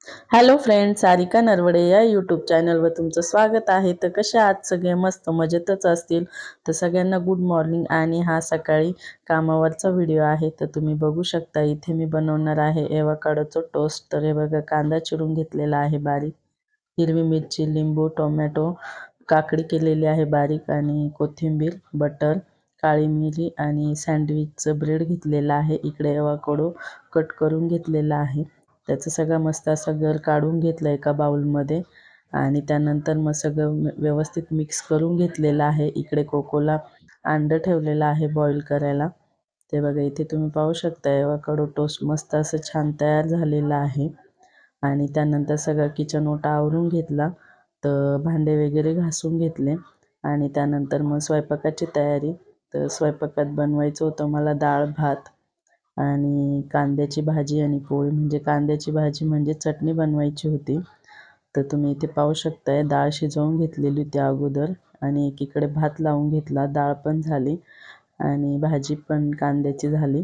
Hello friends, Sarika Narwade या YouTube चॅनलवर तुमचं स्वागत आहे. तर कसे आहात सगळे? मस्त मजेतच असतील. तर सगळ्यांना गुड मॉर्निंग. आणि हा सकाळी कामावरचा व्हिडिओ आहे. तर तुम्ही बघू शकता इथे मी बनवणार आहे एवोकाडोचं टोस्ट. तर हे बघा, कांदा चिरून घेतलेला आहे बारीक, हिरवी मिरची, लिंबू, टोमॅटो, काकडी केलेली आहे बारीक, आणि कोथिंबीर, बटर, काळी मिरी आणि सँडविचचं ब्रेड घेतलेलं आहे. इकडे एवोकाडो कट करून घेतलेला आहे. त्याचं सगळं मस्त असं गर काढून घेतलं एका बाउलमध्ये, आणि त्यानंतर मग सगळं व्यवस्थित मिक्स करून घेतलेलं आहे. इकडे कोकोला अंडं ठेवलेलं आहे बॉईल करायला. ते बघा, इथे तुम्ही पाहू शकता एवोकाडो टोस्ट मस्त असं छान तयार झालेलं आहे. आणि त्यानंतर सगळं किचन ओटा आवरून घेतला, तर भांडे वगैरे घासून घेतले. आणि त्यानंतर मग स्वयंपाकाची तयारी. तर स्वयंपाकात बनवायचं होतं मला डाळ भात आणि कांद्याची भाजी आणि पोळी. म्हणजे कांद्याची भाजी म्हणजे चटणी बनवायची होती. तर तुम्ही इथे पाहू शकताय डाळ शिजवून घेतलेली होती अगोदर, आणि एकीकडे भात लावून घेतला. डाळ पण झाली आणि भाजी पण कांद्याची झाली.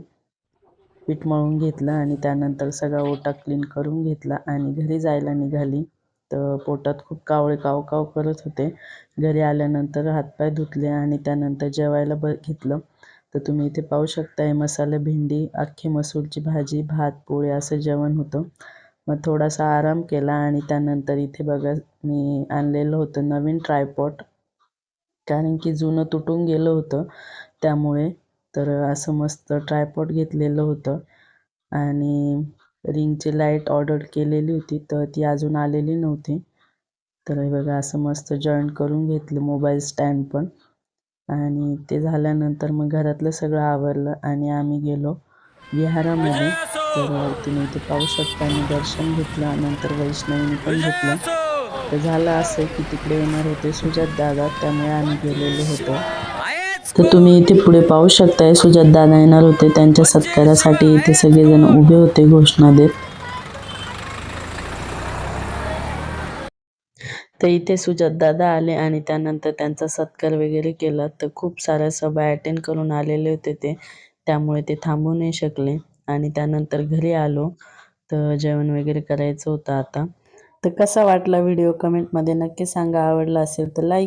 पीठ मळून घेतलं आणि त्यानंतर सगळा ओटा क्लीन करून घेतला आणि घरी जायला निघाली. तर पोटात खूप कावळे काव काव करत होते. घरी आल्यानंतर हातपाय धुतले आणि त्यानंतर जेवायला घेतलं. तर तुम्ही इथे पाहू शकताय मसाला भेंडी, अख्खी मसूरची भाजी, भात, पोळी असं जेवण होतं. मग थोडासा आराम केला आणि त्यानंतर इथे बघा, मी आणलेलं होतं नवीन ट्रायपॉड, कारण की जुनं तुटून गेलं होतं त्यामुळे. तर असं मस्त ट्रायपॉड घेतलेलं होतं. आणि रिंगची लाईट ऑर्डर केलेली होती, तर ती अजून आलेली नव्हती. तर हे बघा, असं मस्त जॉईंट करून घेतलं मोबाईल स्टँड पण. आणि ते झाल्यानंतर मग घरातलं सगळं आवरलं आणि आम्ही गेलो विहारामध्ये. तर तुम्ही इथे पाहू शकता मी दर्शन घेतलं, नंतर वैष्णवीने पण घेतलं. तर झालं असं की तिकडे येणार होते सुजात दादा, त्यामुळे आम्ही गेलेलो होतो. तर तुम्ही इथे पुढे पाहू शकताय सुजात दादा येणार होते. त्यांच्या सत्कारासाठी इथे सगळेजण उभे होते घोषणा देत. तर इथे सुजात दादा आले आणि त्यानंतर त्यांचा सत्कार वगैरे केला. तर खूप साऱ्या सभा अटेंड करून आलेले होते ते, त्यामुळे ते थांबू नाही शकले. आणि त्यानंतर घरी आलो. तर जेवण वगैरे करायचं होतं आता. तर कसा वाटला व्हिडिओ कमेंटमध्ये नक्की सांगा. आवडला असेल तर लाईक